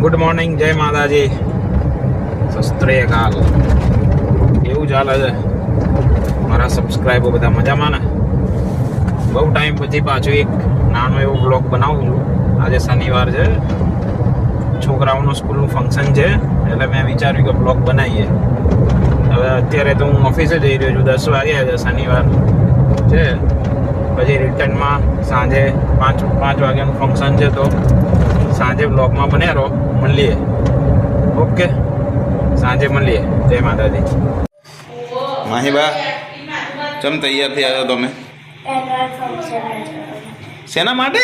Good morning, જય માતાજી, સસ્ત્રેકાલ. કેવું ચાલે છે મારા સબસ્ક્રાઈબર? બધા મજામાં ને? બહુ ટાઈમ પછી પાછો એક નાનો એવો બ્લોગ બનાવું છું. આજે શનિવાર છે, છોકરાઓનું સ્કૂલનું ફંક્શન છે, એટલે મેં વિચાર્યું કે બ્લોગ બનાવીએ. હવે અત્યારે તો હું ઓફિસે જઈ રહ્યો છું, 10 વાગ્યા છે, શનિવાર છે. પછી રિટર્નમાં સાંજે 5 વાગ્યાનું ફંક્શન છે, તો સાંજે બ્લોગમાં બન્યા રહો. મળીએ, ઓકે? સાંજે મળીએ. જય માતાજી. માહીબા, ચમ તૈયાર થયા તમે? શેના માટે?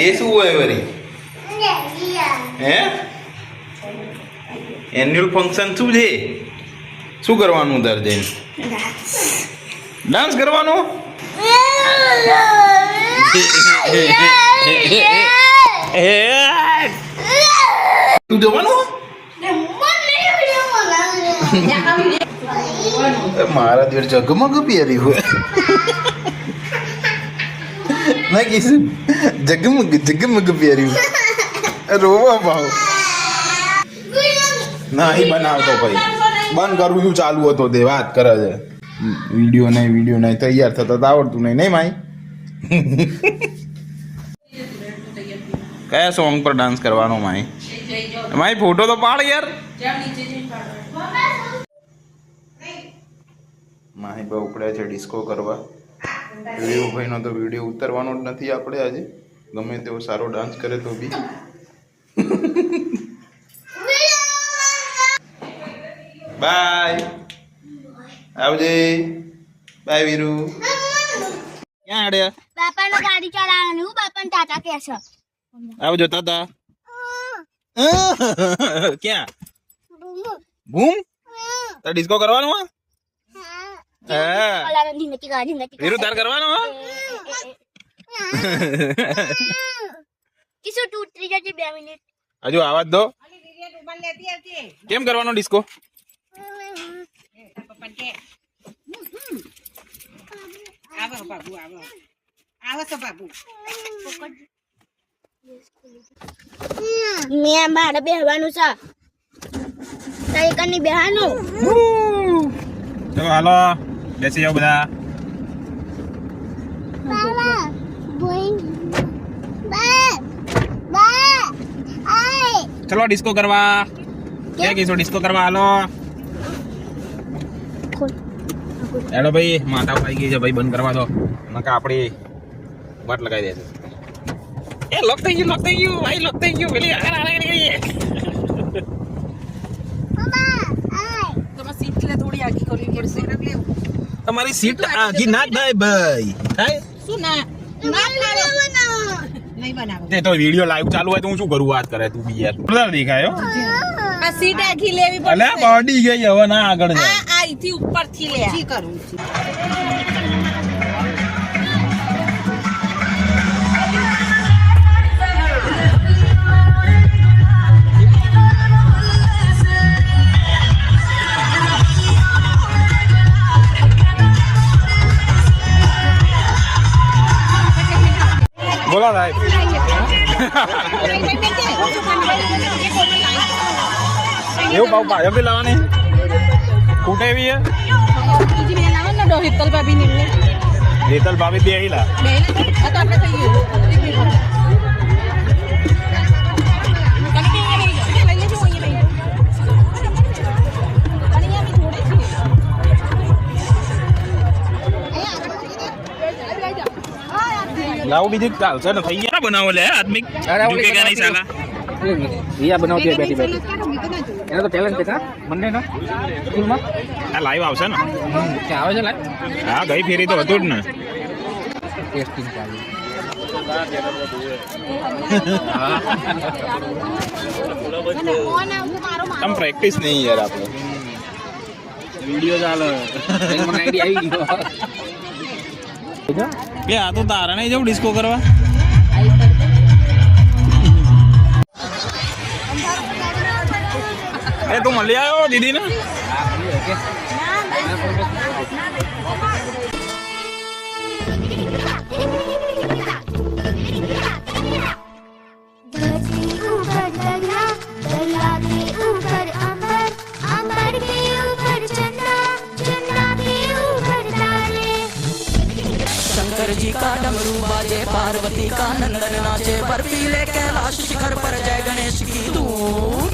એ શું હોય વળી? હે, એન્યુઅલ ફંક્શન શું છે? શું કરવાનું તાર જઈને? ડાન્સ કરવાનો? તું જવાનું? મારા દેર જગમગ પહેરી હોય ના કીધું, જગમગ પહેરી હોય. રોવા ભાવ ના અહીં બનાવતો ભાઈ, બંધ કરવું શું ચાલુ હતો તે વાત કરે છે. વિડીયો નહીં તૈયાર થતા તો આવડતું નહીં માઈ. કયા સોંગ પર ડાન્સ કરવાનો માઈ? માઈ ફોટો તો પાડ યાર. માહી બહુ ઉપડ્યા છે ડિસ્કો કરવા. વિડીયો ભાઈનો તો વિડીયો ઉતારવાનો જ નથી આપણે આજે, ગમે તેવો સારો ડાન્સ કરે તો બી. બાય, આવજે. બાય વીરુ. ક્યાં આડે? બાપાને ગાડી ચલાવવાની, હું બાપાને ટાટા કહે છે. આવજો તાતા. ક્યાં? બૂમ તાર ડિસ્કો કરવાનો? હા, વીરુ તાર કરવાનો? કિશોર તું ઉતરી જજે 2 મિનિટ. હજુ આવાજ દો. કેમ કરવાનો ડિસ્કો? મેં મારે બેહવાનું છે, તારી કની બેહવાનું. ચલો હાલો, બેસી જાઓ બધા. ચલો ડિસ્કો કરવા. ક્યાં કીધું ડિસ્કો કરવા? હાલો હેડો ભાઈ. માતા આવી ગઈ છે ભાઈ, બંધ કરવા દો, નકા આપણી વાટ લગાવી દેશે. એ લોક થઈ ગયું ભાઈ, લોક થઈ ગયું. પેલી તમારી સીટ આગી ના થાય ભાઈ. થાય શું ના નહીં બનાવો. તે તો વિડિયો લાઈવ ચાલુ હોય તો હું શું કરું? વાત કરે તું બી યાર. બધા દેખાયો આ સીટ આખી લેવી પડે. અલે બોડી ગઈ હવે, ના આગળ જાય. આ આઈથી ઉપરથી લે. જી કરું છું. બોલો સાહેબ. એવું ભાવ પાયો બી લાવવાની કૂટે એવી હે. હેતલ ભાભી બે હિલા. લાવો બીજી ચાલશે ને? થઈ ગયા બનાવો લે આદમી. ઝુકે કે નહીં સાલા? રિયા બનાવતી હોય બેઠી બેઠી. એનો તો ટેલેન્ટ છે કા મને ના સ્કૂલમાં. આ લાઈવ આવશે ને? કે આવે છે લાઈવ? હા, ગઈ ફેરી તો હતું જ ને. ટેસ્ટિંગ ચાલુ. તમ પ્રેક્ટિસ નહીં યાર આપણે. વિડિયો ચાલે. મને આઈડિયા આવી ગયો. બે આ તો તારા નહીં જવું ડિસ્કો કરવા. એ તું મળી આવ્યો દીદી ને? ધજી ઉગટ डमरू बाजे पार्वती का नंदन नाचे बर्फीले कैलाश शिखर पर जय गणेश की धूम।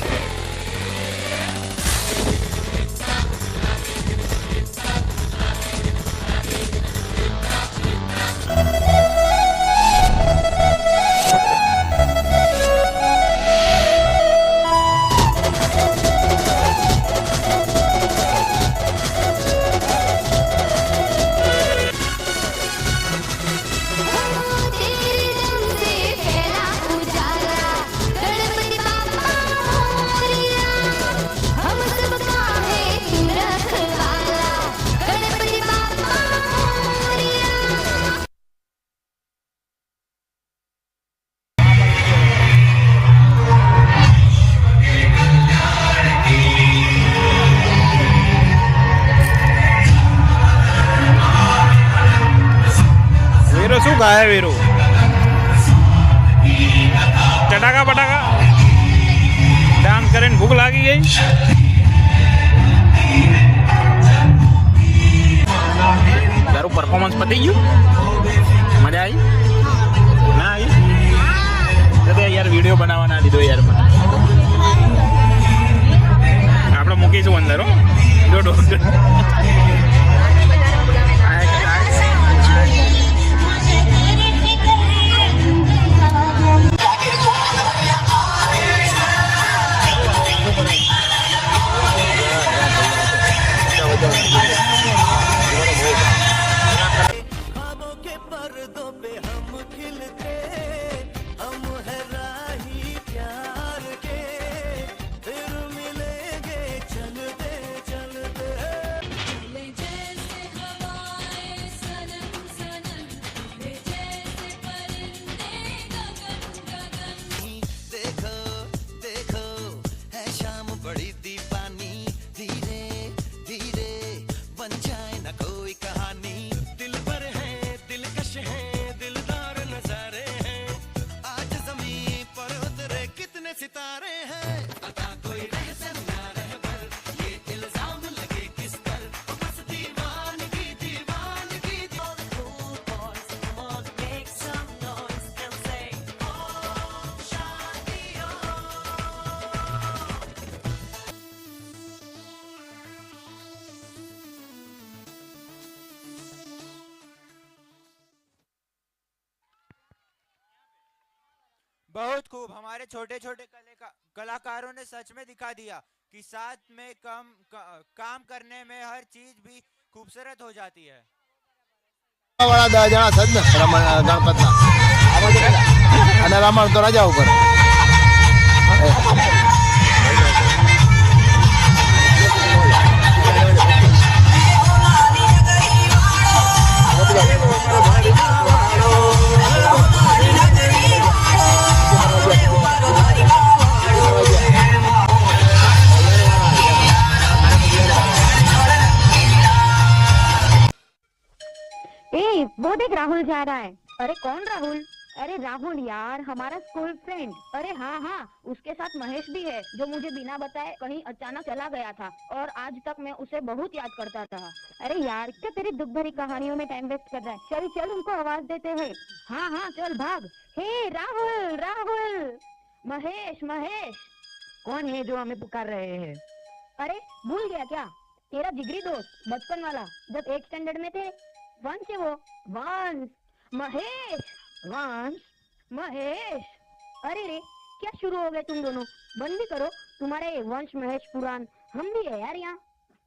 तेरे दम से फैला उजाला गणपति बाप्पा मोरया हम सबका है तू रखवाला गणपति बाप्पा मोरया। વીરો શું ગાય વીરો? ચટાકા બટાકા ડાન્સ કરીને ભૂખ લાગી ગઈ. તારું પરફોર્મન્સ પતી ગયું? મજા આવી? ના આવી? તો તે યાર વિડીયો બનાવવા ના દીધો યાર મને. આપણે મૂકીશું અંદર હો. જો ख्वाबों के पर्दों पे हम खिलते हम है राही प्यार के फिर मिलेंगे चलते चलते। जैसे हवाएं सनम सनम वे जैसे परिंदे गगन गगन। देखो देखो है शाम बड़ी दीवानी धीरे धीरे बन जाए न कोई कहानी। दिल पर है दिलकश है दिलदार नजारे हैं आज ज़मीं पर उतरे कितने सितारे हैं। पता कोई रहस्य ना रह पर ये इल्जाम लगे किस पर बस दीवानगी दीवानगी। Make some noise and say oh शादी हो। बहुत खूब। हमारे छोटे छोटे कलाकारों ने सच में दिखा दिया कि साथ में काम करने में हर चीज भी खूबसूरत हो जाती है। વાળા 10 જણા છે જ ને ગણપતના અને રામણ તો રાજા ઉપર. ए, वो देख राहुल जा रहा है। अरे कौन राहुल? अरे राहुल यार, हमारा स्कूल फ्रेंड। अरे हाँ हाँ, उसके साथ महेश भी है जो मुझे बिना बताए कहीं अचानक चला गया था और आज तक मैं उसे बहुत याद करता था। अरे यार, क्या तेरी दुख भरी कहानियों में टाइम वेस्ट कर रहा है? चल चल, उनको आवाज देते हैं। हाँ हाँ चल भाग। हे राहुल राहुल, महेश महेश। कौन है जो हमें पुकार रहे हैं? अरे भूल गया क्या? तेरा जिगरी दोस्त बचपन वाला, जब 8 स्टैंडर्ड में थे। वंश है वो, वंश। महेश, वंश, महेश। अरे रे, क्या शुरू हो गए तुम दोनों? बंद भी करो तुम्हारे वंश महेश पुराण। हम भी है यार यहाँ।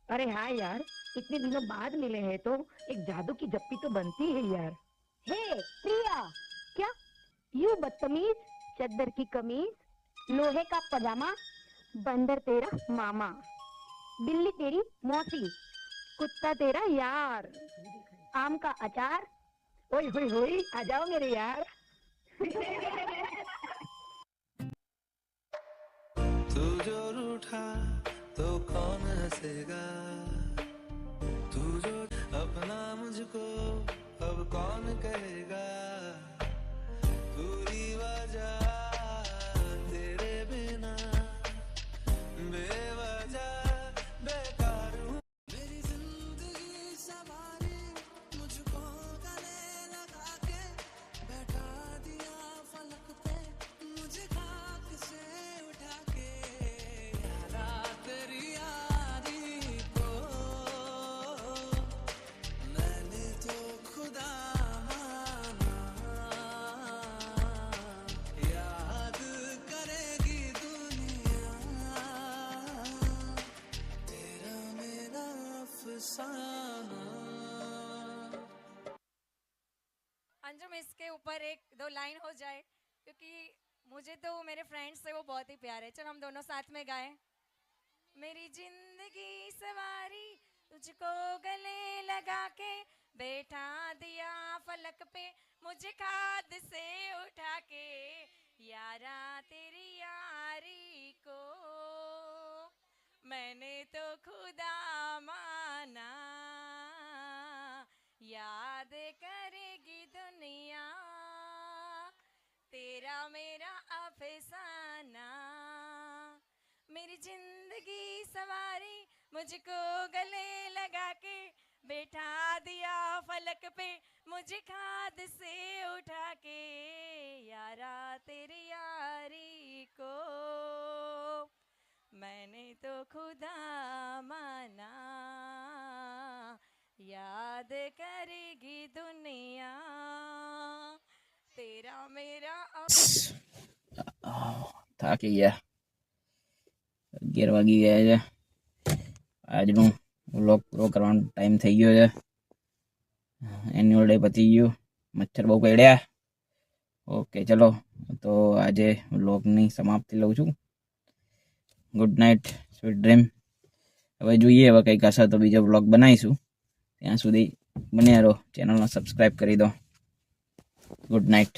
अरे हाँ यार, इतने दिनों बाद मिले हैं तो एक जादू की जप्पी तो बनती है यार। हे प्रिया, क्या यू बदतमीज, चद्दर की कमीज, लोहे का पजामा, बंदर तेरा मामा, बिल्ली तेरी मौसी, कुत्ता तेरा यार, आम का अचार। ओए होए होए, आ जाओ मेरे यार। तू जो रूठा तो कौन हंसेगा, तू जो अपना मुझको अब कौन कहेगा। पूरी वजह तेरे बिना बेवजह बेकार हूँ। मेरी जिंदगी सवारी मुझको गले लगा के जाए, क्योंकि मुझे तो मेरे फ्रेंड्स से वो बहुत ही प्यार है। चल हम दोनों साथ में गाएं। मेरी जिंदगी सवारी तुझको गले लगा के, बैठा दिया फलक पे मुझे खाद से उठा के, यारा तेरी यारी को मैंने तो खुदा माना, याद करेगी दुनिया तेरा मेरा अफसाना। मेरी जिंदगी सवारी मुझको गले लगा के, बैठा दिया फलक पे मुझे खाद से उठा के, यारा तेरी यारी को मैंने तो खुदा माना, याद करेगी दुनिया तेरा मेरा થાકી ગયા, 11 વાગી ગયા છે. આજનો વ્લોગ પૂરો કરવાનો ટાઈમ થઈ ગયો છે. એન્યુઅલ ડે પતી ગયો, મચ્છર બહુ કરડ્યા. ઓકે ચલો, તો આજે વ્લોગની સમાપ્તિ લઉં છું. Good night, sweet dream. હવે જોઈએ, હવે કંઈક હશે તો બીજો વ્લોગ બનાવીશું. ત્યાં સુધી બન્યા રહો, ચેનલને સબસ્ક્રાઈબ કરી દો. Good night.